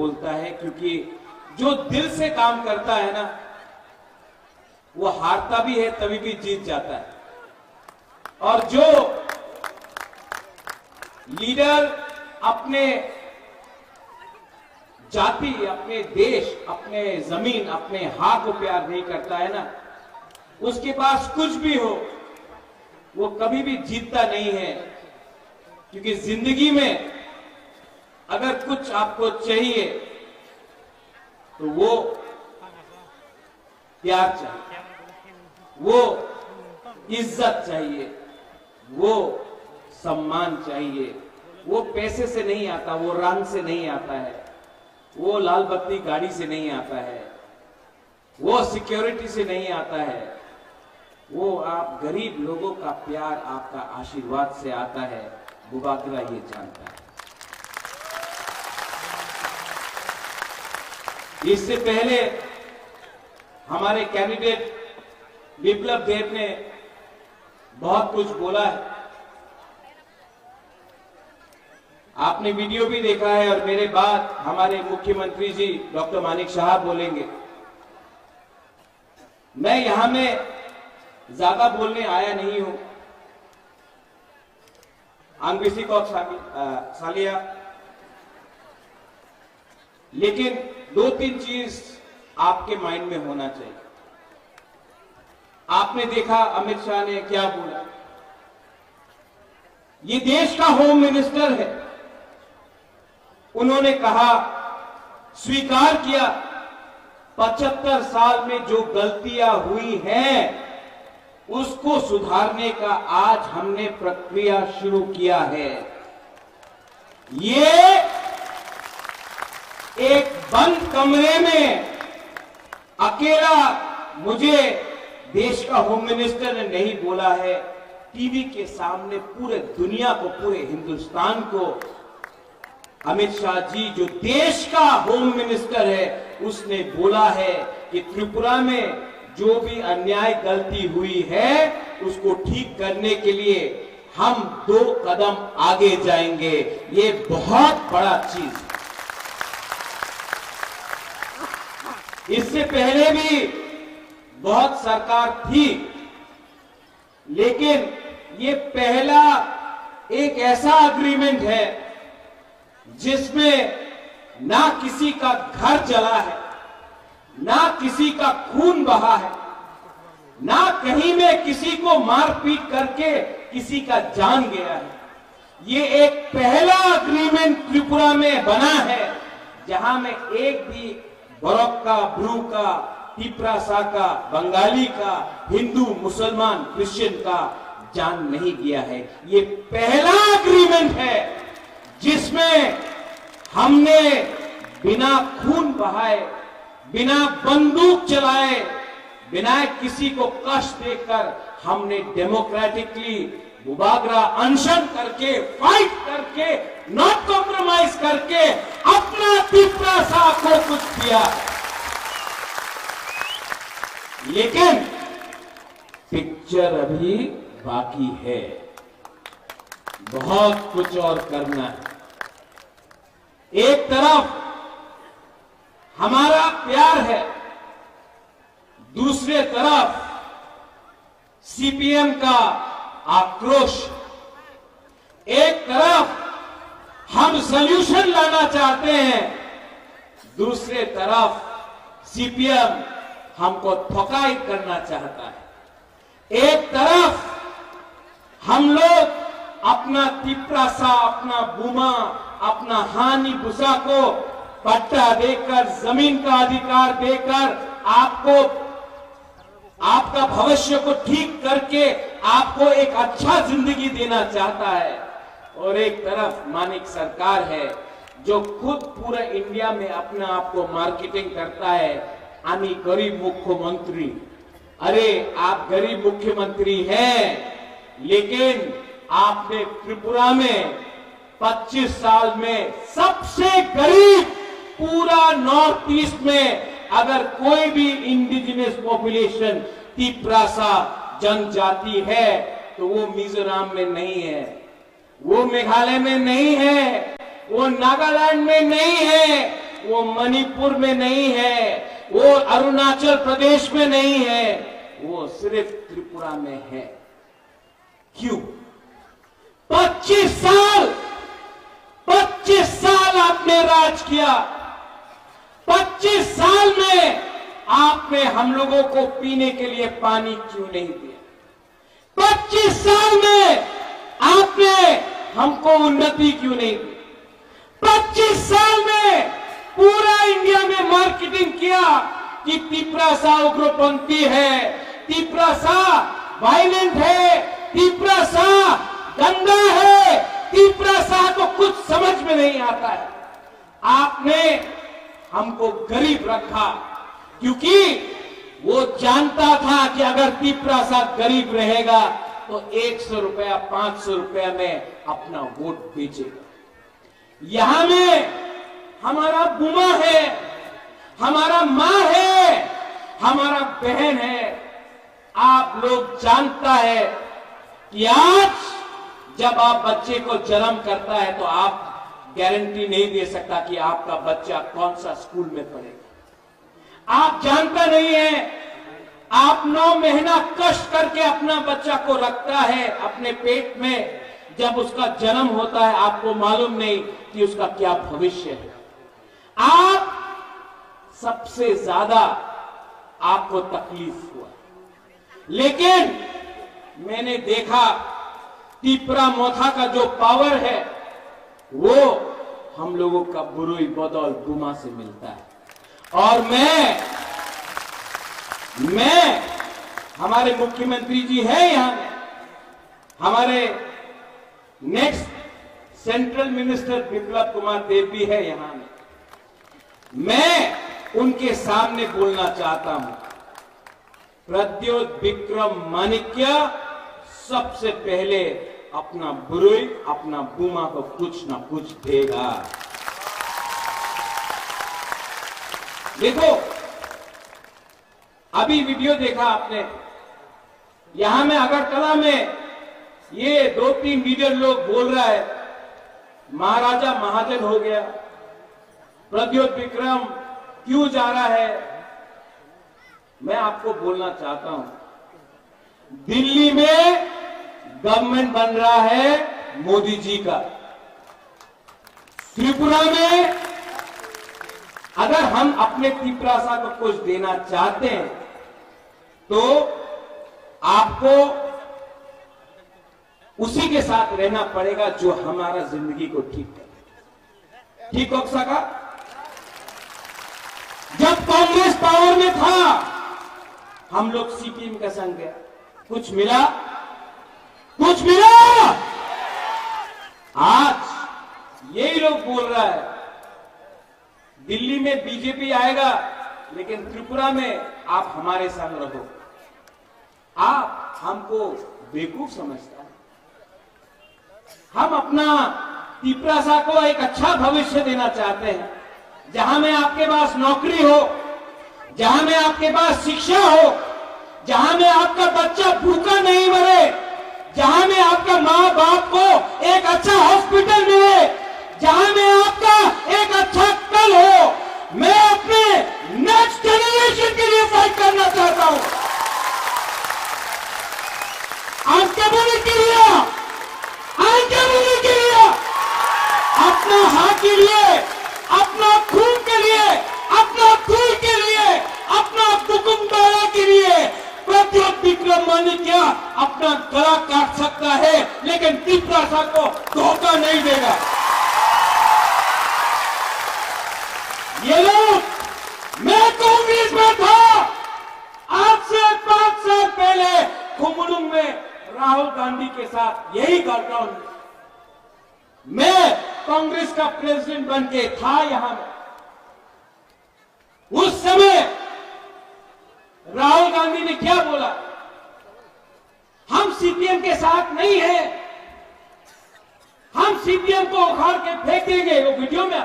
बोलता है, क्योंकि जो दिल से काम करता है ना, वो हारता भी है तभी भी जीत जाता है। और जो लीडर अपने जाति, अपने देश, अपने जमीन, अपने हाथ को प्यार नहीं करता है ना, उसके पास कुछ भी हो वो कभी भी जीतता नहीं है। क्योंकि जिंदगी में अगर कुछ आपको चाहिए तो वो प्यार चाहिए, वो इज्जत चाहिए, वो सम्मान चाहिए। वो पैसे से नहीं आता, वो रंग से नहीं आता है, वो लाल बत्ती गाड़ी से नहीं आता है, वो सिक्योरिटी से नहीं आता है, वो आप गरीब लोगों का प्यार, आपका आशीर्वाद से आता है। बुबागरा ये जानता है। इससे पहले हमारे कैंडिडेट विप्लव देव ने बहुत कुछ बोला है, आपने वीडियो भी देखा है, और मेरे बाद हमारे मुख्यमंत्री जी डॉक्टर मानिक शाह बोलेंगे। मैं यहां में ज्यादा बोलने आया नहीं हूं। आंगबीसी कौक सालिया, लेकिन दो तीन चीज आपके माइंड में होना चाहिए। आपने देखा अमित शाह ने क्या बोला, ये देश का होम मिनिस्टर है। उन्होंने कहा, स्वीकार किया 75 साल में जो गलतियां हुई हैं उसको सुधारने का आज हमने प्रक्रिया शुरू किया है। ये एक बंद कमरे में अकेला मुझे देश का होम मिनिस्टर ने नहीं बोला है, टीवी के सामने पूरे दुनिया को, पूरे हिंदुस्तान को अमित शाह जी जो देश का होम मिनिस्टर है उसने बोला है कि त्रिपुरा में जो भी अन्याय गलती हुई है उसको ठीक करने के लिए हम 2 कदम आगे जाएंगे। ये बहुत बड़ा चीज है। इससे पहले भी बहुत सरकार थी, लेकिन ये पहला एक ऐसा एग्रीमेंट है जिसमें ना किसी का घर जला है, ना किसी का खून बहा है, ना कहीं में किसी को मारपीट करके किसी का जान गया है। ये एक पहला एग्रीमेंट त्रिपुरा में बना है जहां में एक भी बरोक का, ब्रू का, तिपरासा का, बंगाली का, हिंदू, मुसलमान, क्रिश्चियन का जान नहीं गया है। ये पहला एग्रीमेंट है जिसमें हमने बिना खून बहाए, बिना बंदूक चलाए, बिना किसी को कष्ट देकर हमने डेमोक्रेटिकली बुबागरा अनशन करके, फाइट करके, नॉट कॉम्प्रोमाइज करके अपना तिपरासा को कुछ किया। लेकिन पिक्चर अभी बाकी है, बहुत कुछ और करना है। एक तरफ हमारा प्यार है, दूसरे तरफ सीपीएम का आक्रोश। एक तरफ हम सॉल्यूशन लाना चाहते हैं, दूसरे तरफ सीपीएम हमको थोकाई करना चाहता है। एक तरफ हम लोग अपना तिपरासा, अपना बुमा, अपना हानि भूसा को पट्टा देकर, जमीन का अधिकार देकर आपको, आपका भविष्य को ठीक करके आपको एक अच्छा जिंदगी देना चाहता है। और एक तरफ मानिक सरकार है जो खुद पूरे इंडिया में अपने आप को मार्केटिंग करता है, आनी गरीब मुख्यमंत्री। अरे आप गरीब मुख्यमंत्री हैं, लेकिन आपने त्रिपुरा में 25 साल में सबसे गरीब पूरा नॉर्थ ईस्ट में अगर कोई भी इंडिजिनस पॉपुलेशन तिपरासा जनजाति है तो वो मिजोरम में नहीं है, वो मेघालय में नहीं है, वो नागालैंड में नहीं है, वो मणिपुर में नहीं है, वो अरुणाचल प्रदेश में नहीं है, वो सिर्फ त्रिपुरा में है। क्यों? 25 साल आपने राज किया। 25 साल में आपने हम लोगों को पीने के लिए पानी क्यों नहीं दिया? 25 साल में आपने हमको उन्नति क्यों नहीं दी? 25 साल में पूरा इंडिया में मार्केटिंग किया कि तिपरासा उग्रपंथी है, तिपरासा वायलेंट है, तिपरासा गंदा है, तिपरासा को कुछ समझ में नहीं आता है। आपने हमको गरीब रखा क्योंकि वो जानता था कि अगर तिपरासा गरीब रहेगा तो 100 रुपया 500 रुपया में अपना वोट बेचेगा। यहां में हमारा बुमा है, हमारा मां है, हमारा बहन है। आप लोग जानता है कि आज जब आप बच्चे को जन्म करता है तो आप गारंटी नहीं दे सकता कि आपका बच्चा कौन सा स्कूल में पढ़ेगा। आप जानता नहीं है, आप 9 महीना कष्ट करके अपना बच्चा को रखता है अपने पेट में। जब उसका जन्म होता है आपको मालूम नहीं कि उसका क्या भविष्य है। आप सबसे ज्यादा आपको तकलीफ हुआ, लेकिन मैंने देखा तिपरा मोथा का जो पावर है वो हम लोगों का बुरुई बदौल बुमा से मिलता है। और मैं हमारे मुख्यमंत्री जी हैं यहां में, हमारे next central minister Biplab Kumar Deb भी है यहां में। मैं उनके सामने बोलना चाहता हूं, प्रद्योत विक्रम माणिक्य सबसे पहले अपना बुरुई, अपना बुमा को कुछ ना कुछ देगा। देखो, अभी वीडियो देखा आपने, यहां में अगरतला में ये 2-3 लीडर लोग बोल रहा है महाराजा महाजन हो गया, प्रद्योत विक्रम क्यों जा रहा है। मैं आपको बोलना चाहता हूं, दिल्ली में गवर्नमेंट बन रहा है मोदी जी का। त्रिपुरा में अगर हम अपने तिपरासा को कुछ देना चाहते हैं तो आपको उसी के साथ रहना पड़ेगा जो हमारा जिंदगी को ठीक करे। ठीक हो सका? जब कांग्रेस पावर में था हम लोग सीपीएम का संग गया, कुछ मिला? कुछ मिला? आज यही लोग बोल रहा है दिल्ली में बीजेपी आएगा लेकिन त्रिपुरा में आप हमारे संग रहो। आप हमको बेवकूफ समझता है। हम अपना तिपरासा को एक अच्छा भविष्य देना चाहते हैं, जहां में आपके पास नौकरी हो, जहां में आपके पास शिक्षा हो, जहां में आपका बच्चा भूखा नहीं मरे, जहां में आपका माँ बाप को एक अच्छा हॉस्पिटल मिले, जहां में आपका एक अच्छा कल हो। मैं अपने नेक्स्ट जनरेशन के लिए फाइट करना चाहता हूं। आज क्या बोले के लिए, आज क्या बोले के लिए, अपना हाथ के लिए, अपना खून के लिए, अपना खून के लिए, अपना कुकुम्बारा के लिए प्रद्योत विक्रम माणिक्य अपना गला काट सकता है लेकिन तिपरासा को धोखा नहीं देगा। ये लोग, मैं कांग्रेस में था, आज से 5 साल पहले खुमलुंग में राहुल गांधी के साथ यही करता हूं। मैं कांग्रेस का प्रेसिडेंट बन के था यहां में। उस समय राहुल गांधी ने क्या बोला, हम सीपीएम के साथ नहीं हैं, हम सीपीएम को उखाड़ के फेंक देंगे। वो वीडियो में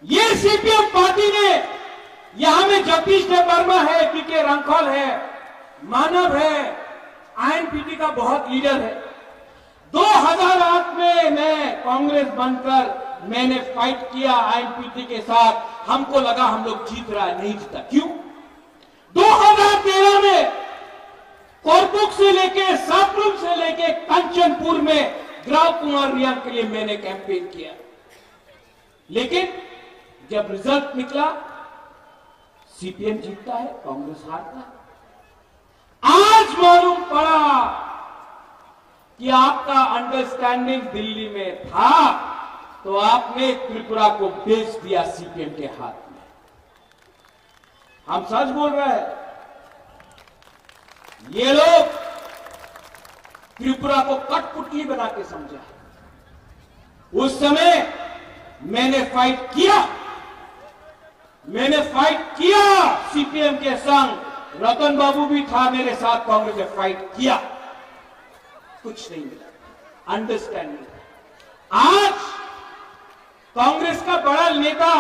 ये सीपीएम पार्टी ने, यहां में जगदीश वर्मा है, पीके रंखल है, मानव है, आईएनपीटी का बहुत लीडर है। 2008 में मैं कांग्रेस बनकर मैंने फाइट किया आईएनपीटी के साथ, हमको लगा हम लोग जीत रहा है, नहीं जीता। क्यों? 2013 में कोरपुक से लेके सापरुम से लेके कंचनपुर में ग्राम कुमार रियांग के लिए मैंने कैंपेन किया, लेकिन जब रिजल्ट निकला सीपीएम जीतता है, कांग्रेस हारता है। आज मालूम पड़ा कि आपका अंडरस्टैंडिंग दिल्ली में था, तो आपने त्रिपुरा को बेच दिया सीपीएम के हाथ में। हम सच बोल रहे हैं, ये लोग त्रिपुरा को कठपुतली बना के समझा। उस समय मैंने फाइट किया सीपीएम के संग, रतन बाबू भी था मेरे साथ, कांग्रेस ने फाइट किया, कुछ नहीं मिला, अंडरस्टैंडिंग। आज कांग्रेस का बड़ा नेता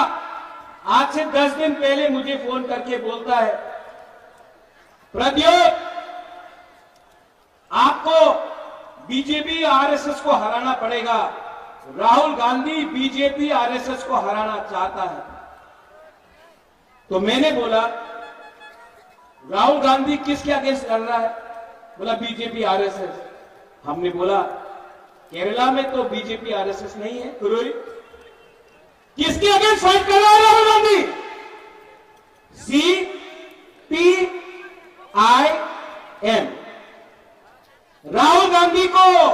आज से 10 दिन पहले मुझे फोन करके बोलता है, प्रद्योत आपको बीजेपी आरएसएस को हराना पड़ेगा, राहुल गांधी बीजेपी आरएसएस को हराना चाहता है। तो मैंने बोला राहुल गांधी किसके अगेंस्ट लड़ रहा है? बोला बीजेपी आरएसएस। हमने बोला केरला में तो बीजेपी आरएसएस नहीं है, कुरोई किसके अगेंस्ट फाइट कर रहा है राहुल गांधी? CPIM। राहुल गांधी को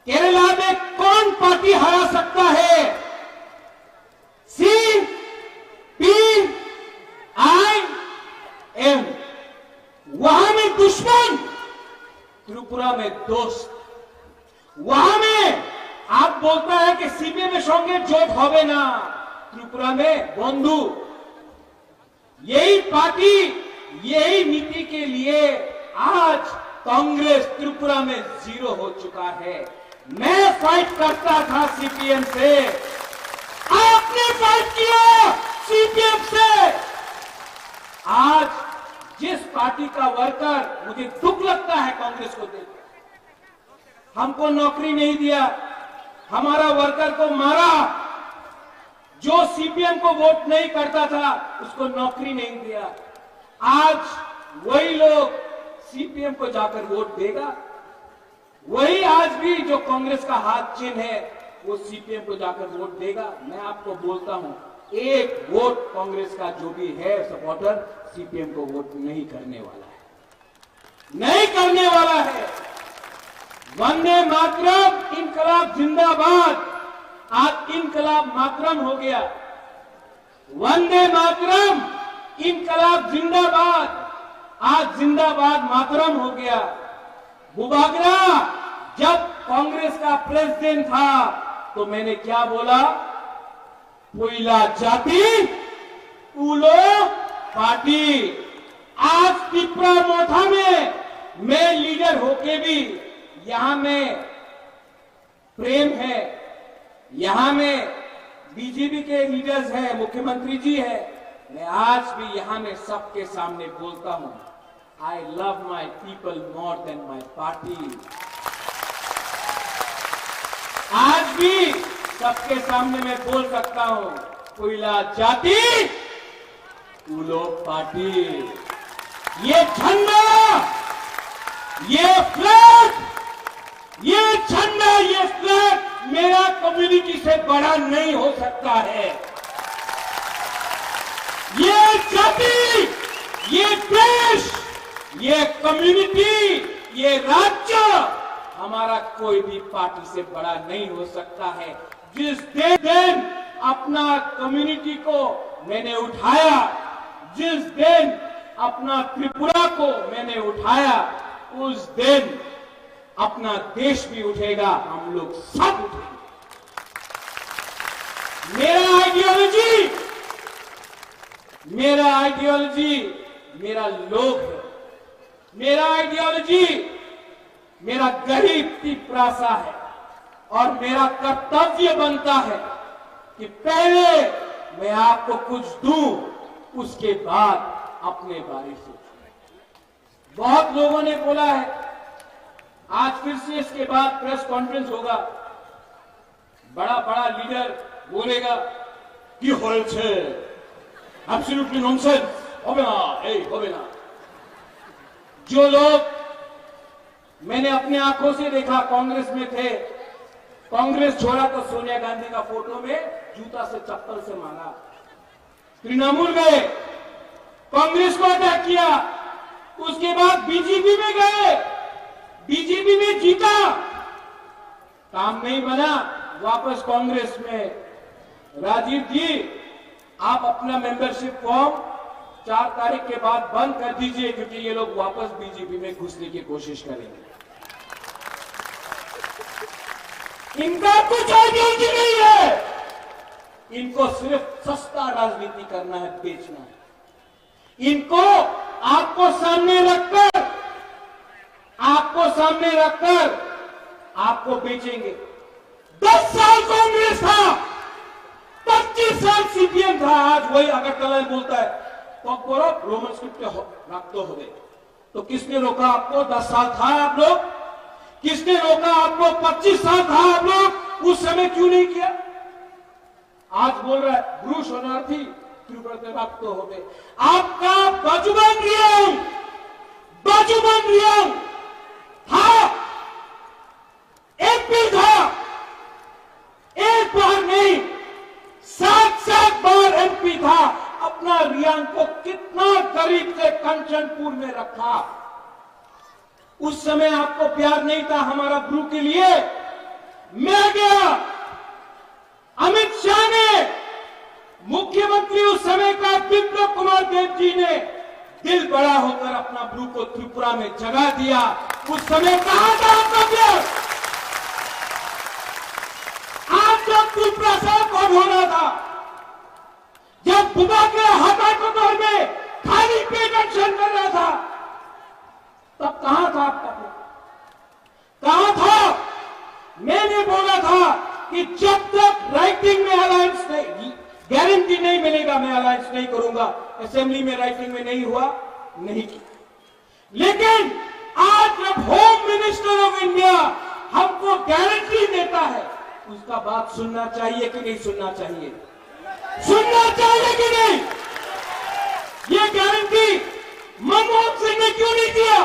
केरला में कौन पार्टी हरा सकता है? CPIM। वहां में दुश्मन, त्रिपुरा में दोस्त। वहां में आप बोलता है कि सीपीएम में संगे जोट होवे ना, त्रिपुरा में बंधु। यही पार्टी, यही नीति के लिए आज कांग्रेस त्रिपुरा में 0 हो चुका है। मैं फाइट करता था सीपीएम से, आपने फाइट किया सीपीएम से। आज जिस पार्टी का वर्कर, मुझे दुख लगता है कांग्रेस को देखकर, हमको नौकरी नहीं दिया, हमारा वर्कर को मारा, जो सीपीएम को वोट नहीं करता था उसको नौकरी नहीं दिया। आज वही लोग सीपीएम को जाकर वोट देगा, वही आज भी जो कांग्रेस का हाथ चिन्ह है वो सीपीएम को जाकर वोट देगा। मैं आपको बोलता हूं, एक वोट कांग्रेस का जो भी है सपोर्टर सीपीएम को वोट नहीं करने वाला है, नहीं करने वाला है। वंदे मातरम, इनकलाब जिंदाबाद। आज इनकलाब मातरम हो गया। वंदे मातरम, इनकलाब जिंदाबाद, आज जिंदाबाद मातरम हो गया। बुबागरा जब कांग्रेस का प्रेसिडेंट था तो मैंने क्या बोला? पुइला जाति उलो पार्टी। आज त्रिपुरा मोथा में मैं लीडर होके भी यहां में प्रेम है, यहां में बीजेपी के लीडर्स हैं, मुख्यमंत्री जी है। मैं आज भी यहां में सबके सामने बोलता हूं, I love my people more than my party. आज भी सबके सामने मैं बोल सकता हूं, पुइला जाति उलो पार्टी। ये झंडा, ये फ्लैग, ये झंडा, ये फ्लैग मेरा कम्युनिटी से बड़ा नहीं हो सकता है। ये जाति, ये देश, ये कम्युनिटी, ये राज्य हमारा कोई भी पार्टी से बड़ा नहीं हो सकता है। जिस दिन अपना कम्युनिटी को मैंने उठाया, जिस दिन अपना त्रिपुरा को मैंने उठाया, उस दिन अपना देश भी उठेगा, हम लोग सब उठेंगे। मेरा आइडियोलॉजी मेरा लोग है। मेरा आइडियोलॉजी मेरा गरीब की प्रासा है, और मेरा कर्तव्य बनता है कि पहले मैं आपको कुछ दूं, उसके बाद अपने बारे में सोचूं। बहुत लोगों ने बोला है, आज फिर से इसके बाद प्रेस कॉन्फ्रेंस होगा। बड़ा बड़ा लीडर बोलेगा कि হয়েছে एब्सोल्युटली नॉनसेंस, होबे ना, होबे ना। जो लोग मैंने अपनी आंखों से देखा कांग्रेस में थे, कांग्रेस छोड़ा तो सोनिया गांधी का फोटो में जूता से चप्पल से मारा, तृणमूल गए, कांग्रेस को अटैक किया, उसके बाद बीजेपी में गए, बीजेपी में जीता, काम नहीं बना, वापस कांग्रेस में। राजीव जी, आप अपना मेंबरशिप फॉर्म 4 तारीख के बाद बंद कर दीजिए, क्योंकि ये लोग वापस बीजेपी में घुसने की कोशिश करेंगे। इनका कुछ आइडियोलॉजी नहीं है, इनको सिर्फ सस्ता राजनीति करना है, बेचना है। इनको आपको सामने रखकर आपको बेचेंगे। 10 साल कांग्रेस था, 25 साल सीपीएम था, आज वही अगरतला में बोलता है तो रोमन स्क्रिप्ट रखते हो गए। तो किसने रोका आपको? 10 साल था आप लोग? किसने रोका आपको? 25 साल था आप लोग? उस समय क्यों नहीं किया? आज बोल रहा है ब्रू शरणार्थी रक्त हो गए। आपका बाजूबंद रियांग था, एमपी था, एक बार नहीं 7 बार एमपी था। अपना रियांग को कितना करीब से कंचनपुर में रखा। उस समय आपको प्यार नहीं था हमारा ब्रू के लिए। मैं गया, अमित शाह ने, मुख्यमंत्री उस समय का विप्लव कुमार देव जी ने दिल बड़ा होकर अपना ब्रू को त्रिपुरा में जगा दिया। उस समय कहां था आपका प्यार? आप जब त्रिपुरा से कौन होना था, जब बुबा के हाथाकोट में खाली पेट एक्शन कर रहा था, तब कहां था आपका प्यार? कहां था? मैंने बोला था कि जब तक राइटिंग में अलायंस नहीं, गारंटी नहीं मिलेगा, मैं अलायंस नहीं करूंगा। असेंबली में राइटिंग में नहीं हुआ, नहीं किया। लेकिन आज जब होम मिनिस्टर ऑफ इंडिया हमको गारंटी देता है, उसका बात सुनना चाहिए कि नहीं सुनना चाहिए? सुनना चाहिए कि नहीं? ये गारंटी मनमोहन सिंह ने क्यों नहीं दिया?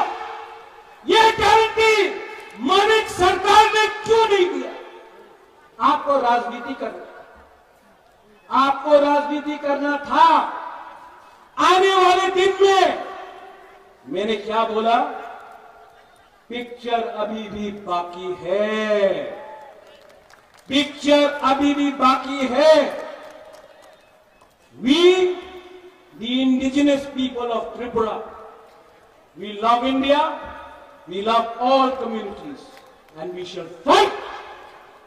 ये गारंटी मानिक सरकार ने क्यों नहीं दिया? आपको राजनीति करना था। आने वाले दिन में मैंने क्या बोला? पिक्चर अभी भी बाकी है, पिक्चर अभी भी बाकी है। We, the indigenous people of Tripura, we love India, we love all communities, and we shall fight.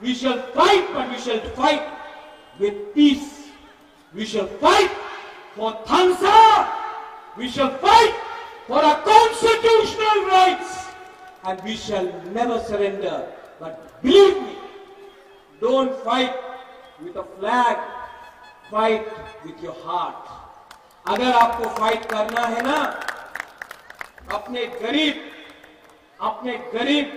We shall fight, but we shall fight with peace. We shall fight for Thamsa. We shall fight for our constitutional rights, and we shall never surrender. But believe me, don't fight with a flag, fight with your heart. अगर आपको fight करना है ना, अपने गरीब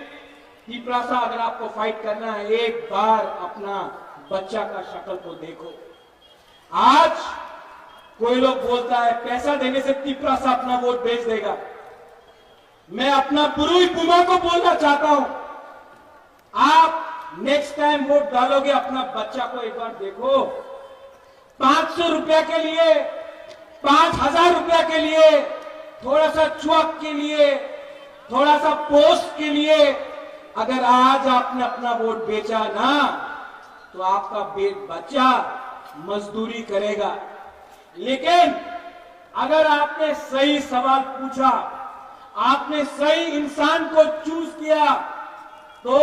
पिपरासा, अगर आपको fight करना है, एक बार अपना बच्चा का शक्ल को देखो। आज कोई लोग बोलता है पैसा देने से पिपरासा अपना वोट बेच देगा। मैं अपना पुरुष पुमा को बोलना चाहता हूं, आप नेक्स्ट टाइम वोट डालोगे, अपना बच्चा को एक बार देखो। 500 रुपया के लिए, 5000 रुपया के लिए, थोड़ा सा चुअक के लिए, थोड़ा सा पोस्ट के लिए अगर आज आपने अपना वोट बेचा ना, तो आपका बच्चा मजदूरी करेगा। लेकिन अगर आपने सही सवाल पूछा, आपने सही इंसान को चूज किया, तो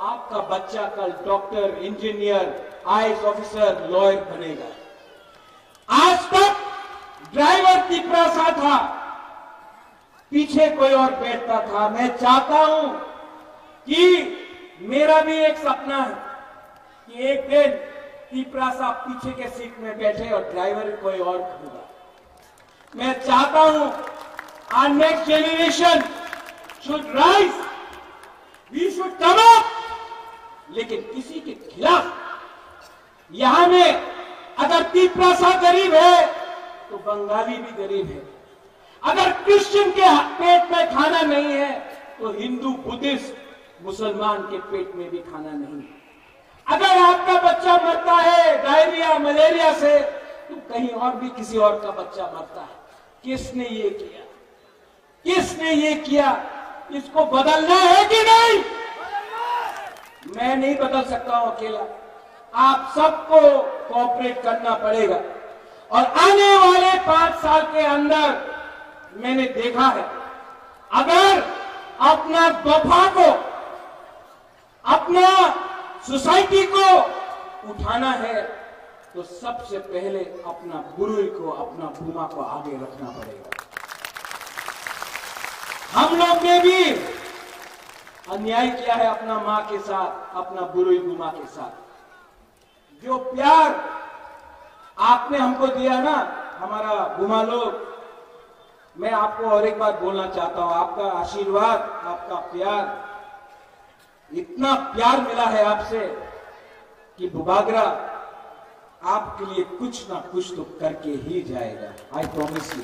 आपका बच्चा कल doctor, engineer, IAS officer, lawyer बनेगा। आज तक ड्राइवर पिपरासा था, पीछे कोई और बैठता था। मैं चाहता हूं कि मेरा भी एक सपना है कि एक दिन पिपरासा पीछे के सीट में बैठे और ड्राइवर कोई और होगा। मैं चाहता हूं our next generation should rise, we should come up, लेकिन किसी के खिलाफ यहां में अगर तिपरासा गरीब है तो बंगाली भी गरीब है। अगर क्रिश्चियन के पेट में खाना नहीं है तो हिंदू, बुद्धिस्ट, मुसलमान के पेट में भी खाना नहीं है। अगर आपका बच्चा मरता है डायरिया, मलेरिया से, तो कहीं और भी किसी और का बच्चा मरता है। किसने ये किया? किसने ये किया? इसको बदलना है कि नहीं? मैं नहीं बदल सकता हूं अकेला, आप सबको कोऑपरेट करना पड़ेगा। और आने वाले 5 साल के अंदर मैंने देखा है, अगर अपना वफा को, अपना सोसाइटी को उठाना है तो सबसे पहले अपना बुरुई को, अपना भूमा को आगे रखना पड़ेगा। हम लोग ने भी अन्याय किया है अपना मां के साथ, अपना बुरुई भूमा के साथ। जो प्यार आपने हमको दिया ना, हमारा भूमा लोग, मैं आपको और एक बात बोलना चाहता हूं, आपका आशीर्वाद, आपका प्यार, इतना प्यार मिला है आपसे कि बुबागरा आपके लिए कुछ ना कुछ तो करके ही जाएगा। I promise you.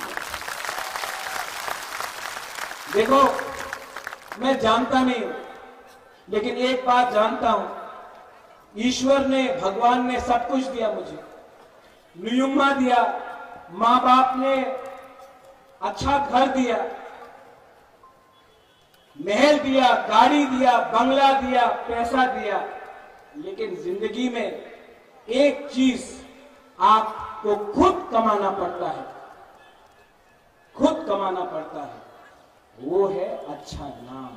देखो, मैं जानता नहीं हूं, लेकिन एक बात जानता हूं, ईश्वर ने, भगवान ने सब कुछ दिया मुझे। नुयुम्मा दिया, मां बाप ने अच्छा घर दिया, महल दिया, गाड़ी दिया, बंगला दिया, पैसा दिया, लेकिन जिंदगी में एक चीज आपको खुद कमाना पड़ता है, खुद कमाना पड़ता है, वो है अच्छा नाम।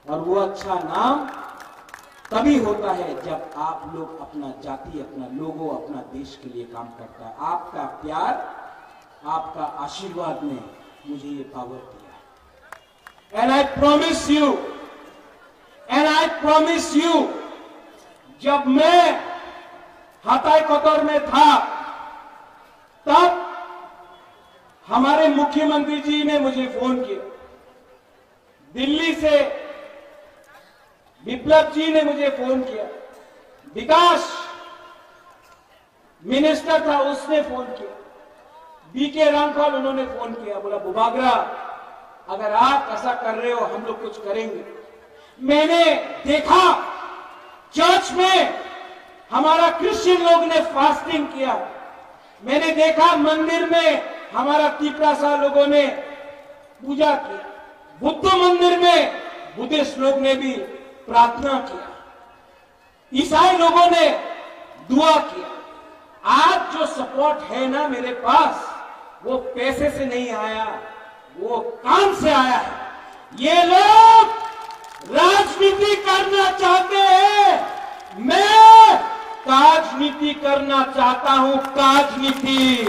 और वो अच्छा नाम तभी होता है जब आप लोग अपना जाति, अपना लोगों, अपना देश के लिए काम करता है। आपका प्यार, आपका आशीर्वाद ने मुझे ये पावर दिया। And I promise you, जब मैं हताई कतर में था, तब हमारे मुख्यमंत्री जी ने मुझे फोन किया। दिल्ली से विप्लव जी ने मुझे फोन किया। विकास मिनिस्टर था, उसने फोन किया। बीके रामपाल, उन्होंने फोन किया, बोला बुबागरा अगर आप ऐसा कर रहे हो, हम लोग कुछ करेंगे। मैंने देखा चर्च में हमारा क्रिश्चियन लोग ने फास्टिंग किया। मैंने देखा मंदिर में हमारा तिपरासा लोगों ने पूजा की। बुद्ध मंदिर में बुद्धिस्ट लोग ने भी प्रार्थना किया। ईसाई लोगों ने दुआ किया। आज जो सपोर्ट है ना मेरे पास, वो पैसे से नहीं आया, वो काम से आया है। ये लोग राजनीति करना चाहते हैं, मैं काजनीति करना चाहता हूं, काजनीति।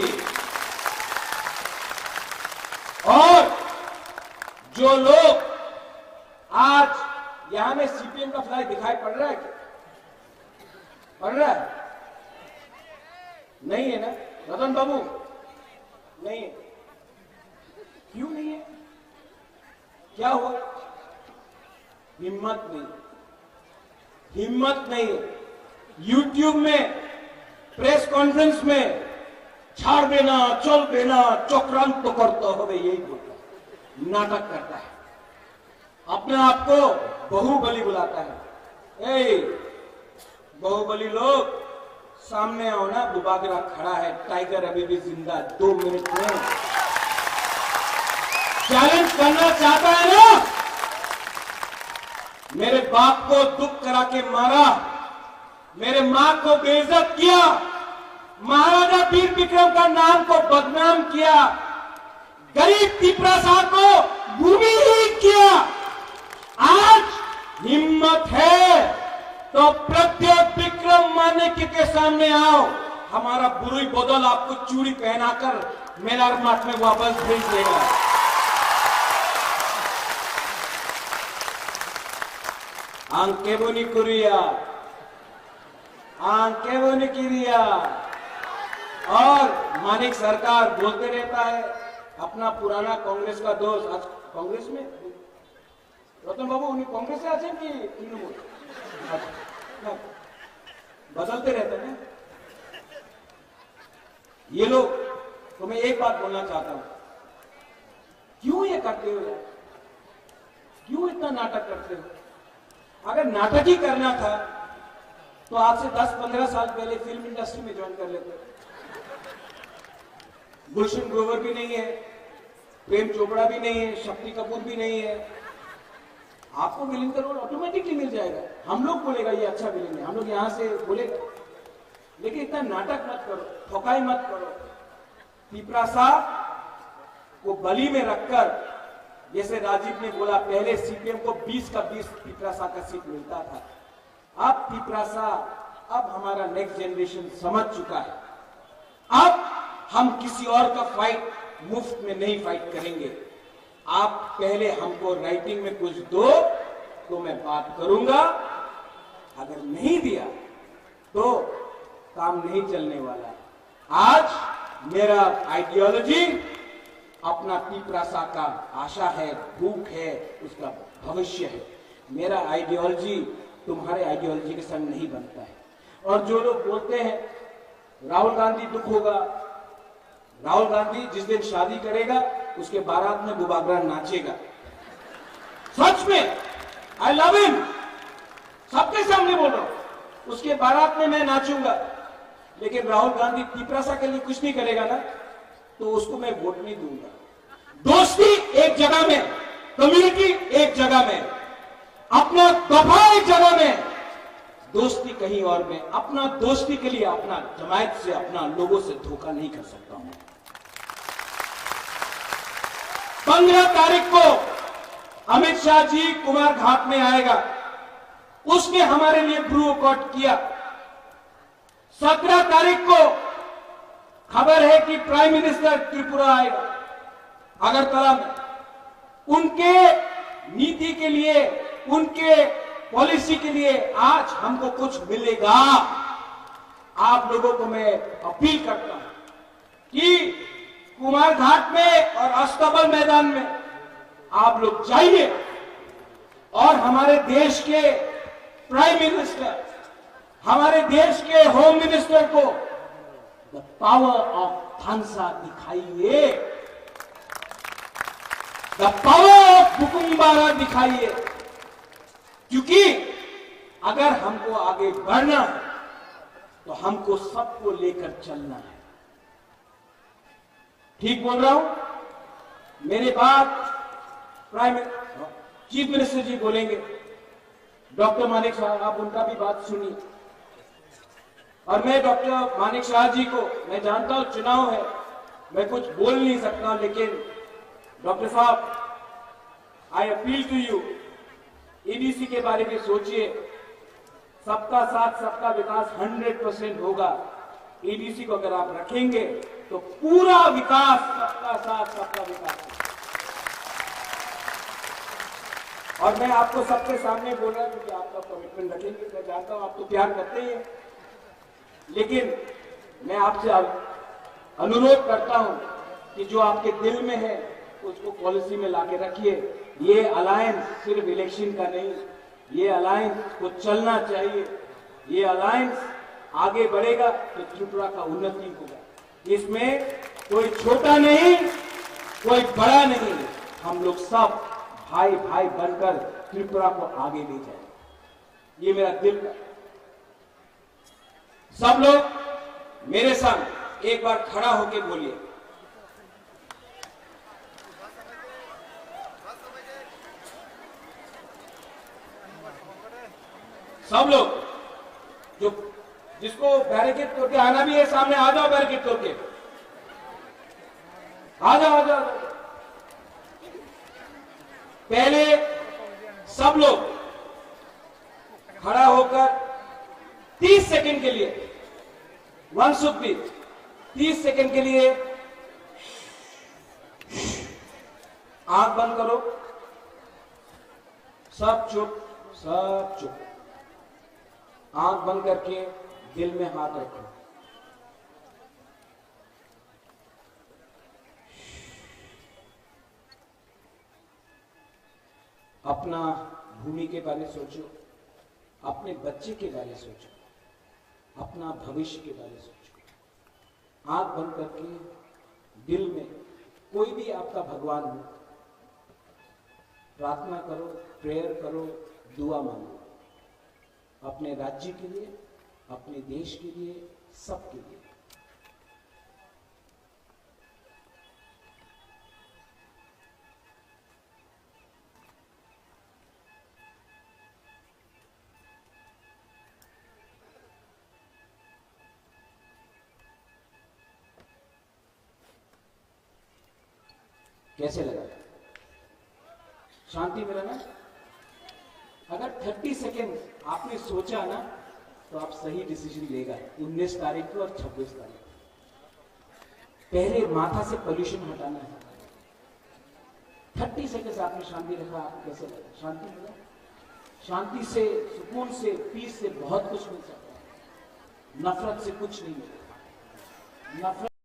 और जो लोग आज यहां में सीपीएम का फ्लैग दिखाई पड़ रहा है क्या? पड़ रहा है? नहीं है ना रतन बाबू? नहीं है। क्यों नहीं है? क्या हुआ? हिम्मत नहीं, हिम्मत नहीं। यूट्यूब में प्रेस कॉन्फ्रेंस में छाड़ देना, चल देना, चक्रांत तो करता हो, यही बोलता है, नाटक करता है, अपने आप को बाहुबली बुलाता है। ए बाहुबली लोग सामने आओ ना, बुबागरा खड़ा है, टाइगर अभी भी जिंदा, 2 मिनट में चैलेंज करना चाहता है ना। मेरे बाप को दुख करा के मारा, मेरे मां को बेइज्जत किया, महाराजा वीर विक्रम का नाम को बदनाम किया, गरीब तिपरासा को भूमिहीन किया। आज हिम्मत है तो प्रत्येक विक्रम मानिक के सामने आओ, हमारा बुरुई बदल आपको चूड़ी पहनाकर मेला मठ में वापस भेज देगा। आंकेबोनी कुरिया, आंकेबोनी किरिया। और मानिक सरकार बोलते रहता है, अपना पुराना कांग्रेस का दोस्त आज कांग्रेस में, रतन बाबू उन्हीं कांग्रेस से आছেন কি তৃণমূল? बदलते रहते हैं ये लोग। तो मैं एक बात बोलना चाहता हूं, क्यों ये करते हो यार? क्यों इतना नाटक करते हो? अगर नाटक ही करना था तो आज से 10-15 साल पहले फिल्म इंडस्ट्री में ज्वाइन कर लेते। गुलशन ग्रोवर भी नहीं है, प्रेम चोपड़ा भी नहीं है, शक्ति कपूर भी नहीं है, आपको विलेन का रोल ऑटोमेटिकली मिल जाएगा। हम लोग बोलेगा ये अच्छा विलेन है, हम लोग यहां से बोलेगा। लेकिन इतना नाटक मत करो, ठोकाई मत करो। पिपरासा को बली में रखकर, जैसे राजीव ने बोला, पहले सीपीएम को 20 का 20 पिपरासा का सीट मिलता था। अब पिपरासा, अब हमारा नेक्स्ट जनरेशन समझ चुका है। अब हम किसी और का फाइट मुफ्त में नहीं फाइट करेंगे। आप पहले हमको राइटिंग में कुछ दो तो मैं बात करूंगा, अगर नहीं दिया तो काम नहीं चलने वाला। आज मेरा आइडियोलॉजी अपना पिपरासा का आशा है, भूख है, उसका भविष्य है। मेरा आइडियोलॉजी तुम्हारे आइडियोलॉजी के संग नहीं बनता है। और जो लोग बोलते हैं राहुल गांधी दुख होगा, राहुल गांधी जिस दिन शादी करेगा उसके बारात में बुबागरा नाचेगा। सच में, आई लव हिम, सबके सामने बोल रहा हूं, उसके बारात में मैं नाचूंगा। लेकिन राहुल गांधी पिपरासा के लिए कुछ नहीं करेगा ना, तो उसको मैं वोट नहीं दूंगा। दोस्ती एक जगह में, कम्युनिटी एक जगह में, अपना दफा एक जगह में, दोस्ती कहीं और में। अपना दोस्ती के लिए अपना जमायत से, अपना लोगों से धोखा नहीं कर सकता हूं। 15 तारीख को अमित शाह जी कुमार घाट में आएगा, उसने हमारे लिए ब्रू कट किया। 17 तारीख को खबर है कि प्राइम मिनिस्टर त्रिपुरा आएगा, अगरतला में। उनके नीति के लिए, उनके पॉलिसी के लिए आज हमको कुछ मिलेगा। आप लोगों को मैं अपील करता हूं कि कुमार घाट में और अस्तबल मैदान में आप लोग जाइए और हमारे देश के प्राइम मिनिस्टर, हमारे देश के होम मिनिस्टर को द पावर ऑफ थानसा दिखाइए, द पावर ऑफ बुकुम्बारा दिखाइए। क्योंकि अगर हमको आगे बढ़ना है तो हमको सबको लेकर चलना है। ठीक बोल रहा हूं? मेरे बाद चीफ मिनिस्टर जी बोलेंगे, डॉक्टर मानिक शाह, आप उनका भी बात सुनिए। और मैं डॉक्टर मानिक शाह जी को, मैं जानता हूं चुनाव है, मैं कुछ बोल नहीं सकता, लेकिन डॉक्टर साहब, I appeal to you, EDC के बारे में सोचिए। सबका साथ सबका विकास 100% होगा। ईडीसी को अगर आप रखेंगे तो पूरा विकास, सबका साथ सबका विकास। और मैं आपको सबके सामने बोल रहा हूं कि आपका कमिटमेंट रखेंगे। मैं जानता हूं आप तो प्यार करते ही हैं, लेकिन मैं आपसे अनुरोध करता हूं कि जो आपके दिल में है उसको पॉलिसी में लाके रखिए। ये अलायंस सिर्फ इलेक्शन का नहीं, ये अलायंस को चलना चाहिए। ये अलायंस आगे बढ़ेगा तो त्रिपुरा का उन्नति होगा। इसमें कोई छोटा नहीं, कोई बड़ा नहीं, हम लोग सब भाई भाई बनकर त्रिपुरा को आगे ले जाए। ये मेरा दिल का। सब लोग मेरे संग एक बार खड़ा होकर बोलिए, सब लोग जो जिसको बैरिकेड तोड़ के आना भी है सामने आ जाओ, बैरिकेड तोड़ के आ जाओ, आ जाओ। पहले सब लोग खड़ा होकर 30 सेकंड के लिए, 1 शुड बी 30 सेकंड के लिए आंख बंद करो, सब चुप, सब चुप। आंख बंद करके दिल में हाथ रखो। अपना भूमि के बारे में सोचो, अपने बच्चे के बारे में सोचो, अपना भविष्य के बारे में सोचो। आंख बंद करके दिल में कोई भी आपका भगवान हो, प्रार्थना करो, प्रेयर करो, दुआ मांगो, अपने राज्य के लिए, अपने देश के लिए, सबके लिए। कैसे लगा? शांति मिला ना? अगर 30 सेकेंड आपने सोचा ना तो आप सही डिसीजन लेगा 19 तारीख को और 26 तारीख को। पहले माथा से पोल्यूशन हटाना है। 30 सेकेंड आपने शांति रखा, कैसे लगा? शांति मिला? शांति से, सुकून से, पीस से बहुत कुछ मिल सकता है। नफरत से कुछ नहीं मिलेगा। नफरत